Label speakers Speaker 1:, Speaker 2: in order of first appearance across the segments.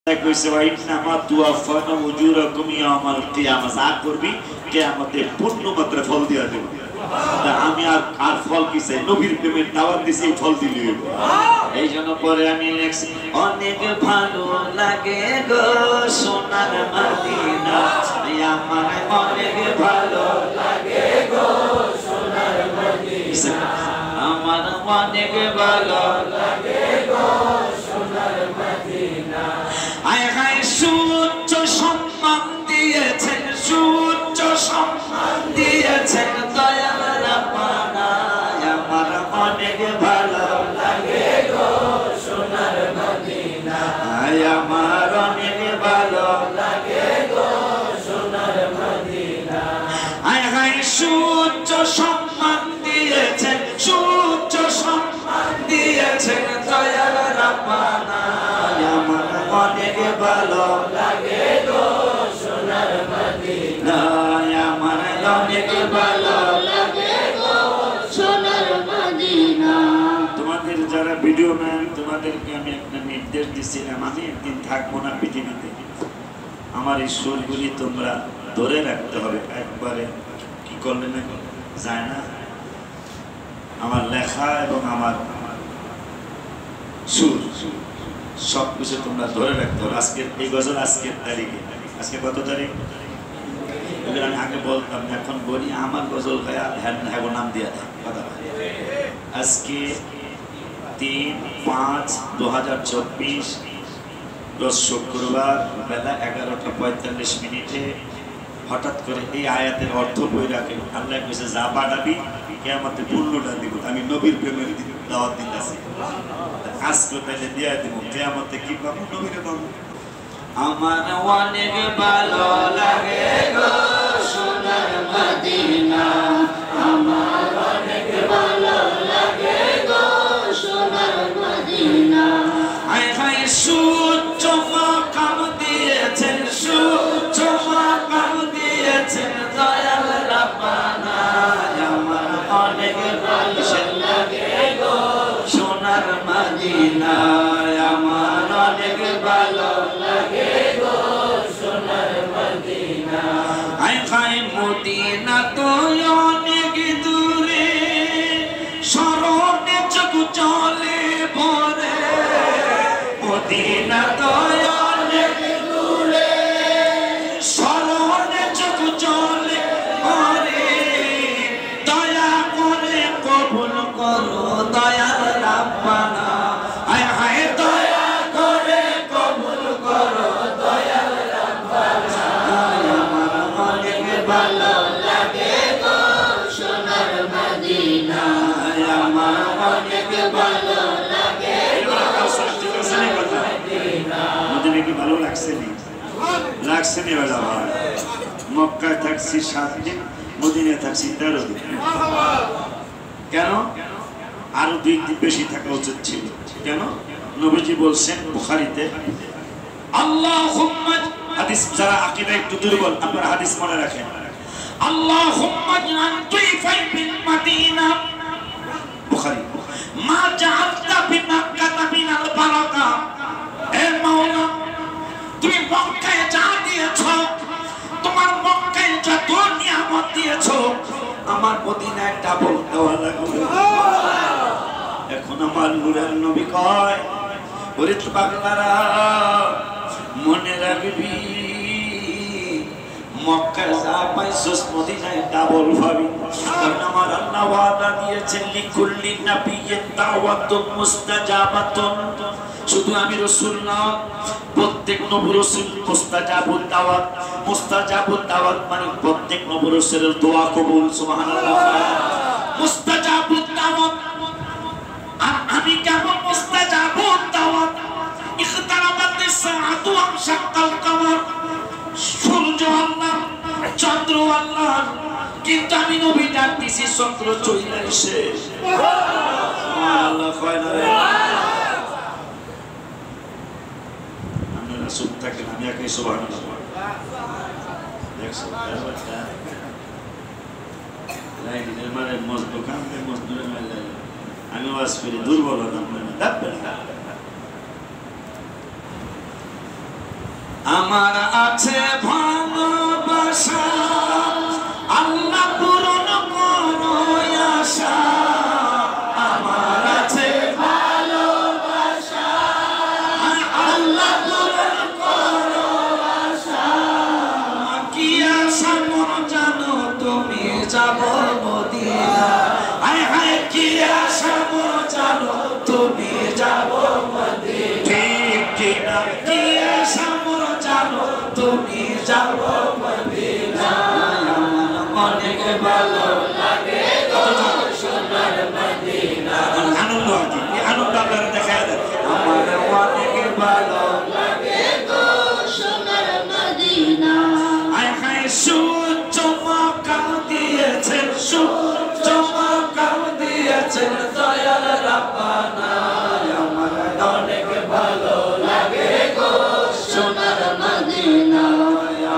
Speaker 1: কইছে ইন্নামা তুওয়াফানা উজুরাকুম ইয়াউমাল কিয়ামাহ, যা করবি কিয়ামতে পূর্ণ মাত্রা ফল দিয়া দেব। আমি আর ফল কি চাই? নবীর প্রেমের দাওয়াত দিছি, ফল দিলি। এই জন্য পরে আমি লেখছি, অনেক ভালো লাগে গো সোনার মদিনা, আমার অনেক ভালো লাগে গো সোনার মদিনা, আমার অনেক ভালো লাগে গো সোনার মদিনা। আয় হায় সুউচ্চ সম্মান দিয়েছেন, সুউচ্চ সম্মান দিয়েছেন দয়াল রাব্বানা, আমার অনেক ভালো লাগে গো সোনার মদিনা, আমার অনেক ভালো লাগে গো সোনার মদিনা। আয় হায় সুউচ্চ সম্মান দিয়েছেন, সুউচ্চ সম্মান দিয়েছেন দয়াল রাব্বানা, আমার অনেক ভালো লাগে গো সোনার মদিনা, আমার অনেক ভালো লাগে গো সোনার মদিনা। তোমাদের যারা ভিডিও ম্যান, তোমাদেরকে আমি একটা নির্দেশ দিচ্ছিলাম, আমি একদিন থাকবো না পৃথিবীতে, আমার এই সুরগুলি তোমরা ধরে রাখতে হবে। একবারে কি করলে না যায় না, আমার লেখা এবং আমার সুর সব কিছু তোমরা ধরে রাখতে হবে। আজকের এই গজল আজকের তারিখে, আজকে কত তারিখ? আমি আগে বলতাম, এখন বলি আমার গজল গায়া হ্যাঁ নাম দিয়া দেয় কথা। আজকে 3-5-2024 রোজ শুক্রবার বেলা 11:45 হঠাৎ করে এই আয়াতের অর্থ বই রাখেন। আল্লাহ কইছে যা পাঠাবি কিয়ামতে পূর্ণটা দিব। আমি নবীর প্রেমের দাওয়াত দিতেছি, আজকে তাহলে দিয়া দিব, কিয়ামতে কি পাবো? নবীরে পাবো। আমার অনেক ভালো লাগে গো সোনার মদিনা, আমার অনেক ভালো লাগে গো সোনার মদিনা। আয় হায় সুউচ্চ মাকাম দিয়েছেন, সুউচ্চ মাকাম দিয়েছেন দয়াল রাব্বানা, আমার অনেক ভালো লাগে গো সোনার মদিনা, আমার অনেক ভালো লাগে গো সোনার মদিনা। আয় হায় মদিনা তো অনেক দূরে, স্মরণে চোখ চলে ভরে, মদিনা তো অনেক দূরে, স্মরণে চোখ চলে ভরে, দয়া করে কবুল করো দয়াল রাব্বানা, আয় হায় দয়া করে কবুল করো দয়াল রাব্বানা, আমার অনেক ভালো লাগে গো সোনার মদিনা, আমার অনেক ভালো লাগে গো সোনার মদিনা। মদিনা কি ভালো লাগছে নি? লাগছে নি বাবা? মক্কায় থাকছি 7 দিন, মদিনায় থাকছি 13 দিন। কেন? আরো 2 দিন বেশি থাকা উচিত ছিল। কেন? নবীজি বলছেন বুখারীতে, আল্লাহুম্মা, হাদিস যারা আকীদা একটু দুর্বল আপনারা হাদিস মনে রাখেন, আল্লাহুম্মা জাআল তুইফাই বিল মদিনা, বুখারী, মা জাআলতা ফি মক্কাতা মিনাল বারাকা, হে মাওলা তুমি মক্কায় যা দিয়েছো, তোমার মক্কায় যত নিয়ামত দিয়েছো, আমার মদিনায় ডাবল দেওয়া লাগবে। এখন আমার নূরের নবী কয়, ওরে পাগলারা মনে রাখবি, মক্কায় যা পাইছস মদিনায় ডাবল পাবি। কারণ আমার আল্লাহ ওয়াদা দিয়েছেন, লিকুল্লি নাবিয়্যিন দাওয়াতুন মুস্তাজাবাতুন, শুধু আমি রাসূল না, প্রত্যেক নবী রাসূল মুস্তাজাবুদ দাওয়াত, মুস্তাজাবুদ দাওয়াত মানে প্রত্যেক নবী রাসূলের দোয়া কবুল। সুবহানাল্লাহ, মুস্তাজাবুদ দাওয়াত। আর আমি কেমন মুস্তাজাবুদ দাওয়াত? ইখতারাবাতিস সাআতু ওয়ানশাক্কাল কমর, সূর্য আল্লাহ, চন্দ্র আল্লাহ, কিন্তু আমি নবী ডাক দিছি চন্দ্র চলে এসে। আল্লাহ কয় না রে, আপনারা চুপ থাকেন, আমি একাই সুবহানাল্লাহ। দেখছো লাইনের মানে মজদুর কামে মজদুরের মেলে আমি ওয়াজ করি দুর্বল না,
Speaker 2: আমার আছে ভালোবাসা আল্লাহ পূরণ করো আশা আমার আছে ভালোবাসা আল্লাহ পূরণ করো আশা কি আশা মন জানো তুমি যাবো মদিনা হায় হায় কি আশা মন জানো তুমি যাবো মদিনা ঠিক কিনা কি আশা মন জানো তুমি যাবো মদিনা অনেক ভালো লাগে গো সোনার মদিনা আনন্দ আনন্দ আপনারা দেখা দেন আমার অনেক ভালো লাগে গো সোনার মদিনা হায় হায় সূর্য মাকাম দিয়েছেন সূর্য মাকাম দিয়েছেন দয়াল রাব্বানা আমার অনেক ভালো লাগে গো সোনার মদিনা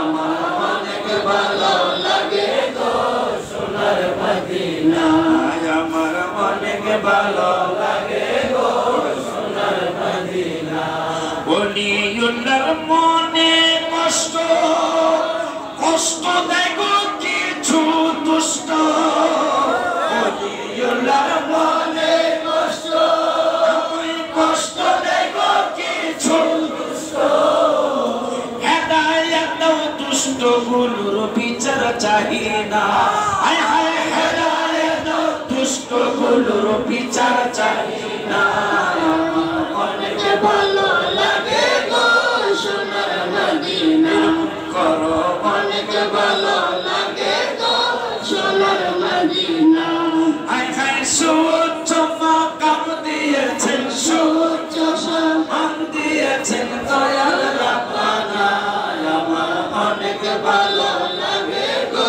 Speaker 2: আমার অনেক ভালো লাগে গো সোনার মদিনা আমার অনেক ভালো লাগে গো সোনার মদিনা ওলিউল্লাহর মনে কষ্ট কষ্ট দেয় গো কিছু দুষ্ট ওলিউল্লাহর মনে কষ্ট কষ্ট দেয় গো কিছু দুষ্ট হেদায়েত দাও দুষ্ট গুলোর বিচার চাহি না হায় হায় হেদায়েত দাও দুষ্ট গুলোর বিচার চাহি না অনেক ভালো লাগে গো সোনার মদিনা করো অনেক ভালো লাগে গো সোনার মদিনা হায় হায় সূর্য মাকাম দিয়েছেন সূর্য সম্মান দিয়েছেন দয়াল রাব্বানা আমার অনেক ভালো লাগে গো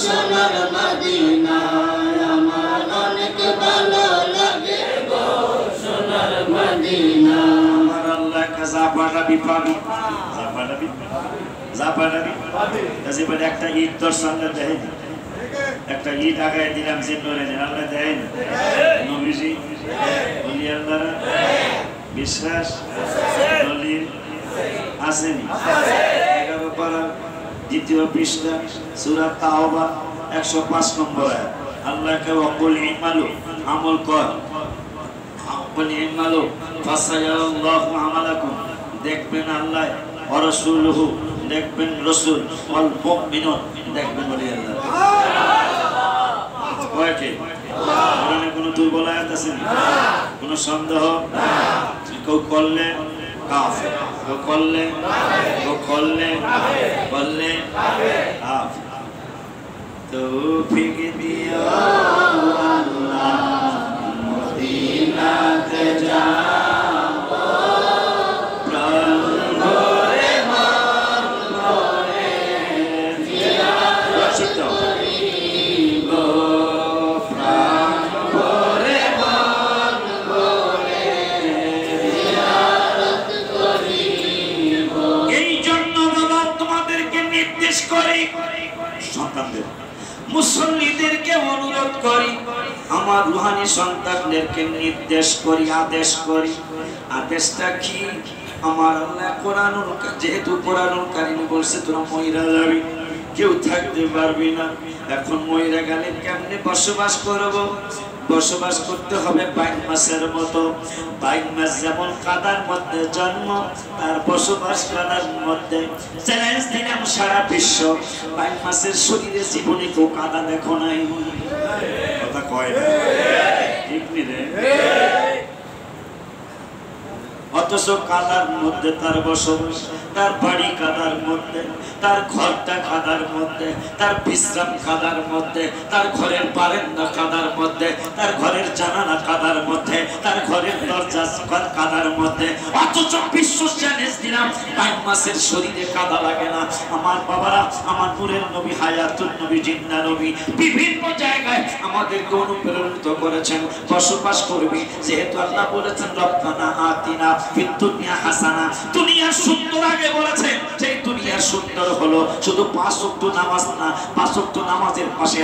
Speaker 2: সোনার মদিনা আমার অনেক ভালো লাগে গো সোনার মদিনা আমার আল্লাহ কা জাপাড়াবি পাবি জাপাড়াবি কাজে বলে একটা ঈদ দর্শনে দেয় একটা ঈদ আগায় দিলাম জিন্নরে আল্লাহ দেয় নবীজি বলি আল্লাহ বিশ্বাস দলিল আসেনি 11 পারা দ্বিতীয় পৃষ্ঠা সূরা তাওবা 105 নম্বর আয়াত আল্লাহকে ওয়াকুল ইমালু আমল কর ওয়াকুল ইমালু ফাসায়াল্লাহু আমালাকুম দেখবেন আল্লাহ ওয়া রাসূলুহু দেখবেন রাসূল ওয়াল মুমিনুন দেখবেন ওলি আল্লাহ ওকে কোরআনে কোনো দুর্বল আয়াত আছে না কোনো সন্দেহ না কেউ করলে কাফের কেউ করলে করলে কাফের তৌফিক দিও আল্লাহ মদিনাতে যাবো প্রাণ ভরে মন ভরে জিয়ারত করিব প্রাণ ভরে মন ভরে জিয়ারত করিব এই জন্য বাবা তোমাদেরকে নির্দেশ করি সন্তানদের মুসল্লিদেরকে অনুরোধ করি আমার রুহানি সন্তানদেরকে নির্দেশ করি আদেশ করি আদেশটা কি আমার আল্লাহ কোরআনুল যেহেতু কোরআনুল কারীমে বলছে তোরা মইরা যাবি কেউ থাকতে পারবি না এখন মইরা গেলে কেমনে বসবাস করব বসবাস করতে হবে 22 মাসের মতো 22 মাস যেমন কাদার মধ্যে জন্ম তার বসবাস কাদার মধ্যে চ্যালেঞ্জ দিলাম সারা বিশ্ব 22 মাসের শরীরে জীবনে কেউ কাদা দেখো নাই কথা কয় না ঠিক নি রে অথচ কাদার মধ্যে তার বসবাস তার বাড়ি কাদার মধ্যে তার ঘরটা কাদার মধ্যে তার বিশ্রাম কাদার মধ্যে তার ঘরের বারান্দা কাদার মধ্যে তার ঘরের জানালা কাদার মধ্যে তার ঘরের দরজা কাদার মধ্যে অথচ বিশ্ব চ্যালেঞ্জ দিলাম 22 মাসের শরীরে কাদা লাগে না আমার বাবারা আমার নূরের নবী হায়াতুন নবী জিন্দা নবী বিভিন্ন জায়গায় আমাদেরকে অনুপ্রেরিত করেছেন বসবাস করবি যেহেতু আল্লাহ বলেছেন রব্বানা আতিনা ফিদ দুনিয়া হাসানা দুনিয়া সুন্দর আগে বলেছেন সেই দুনিয়া সুন্দর হলো শুধু 5 ওয়াক্ত নামাজ না 5 ওয়াক্ত নামাজের পাশে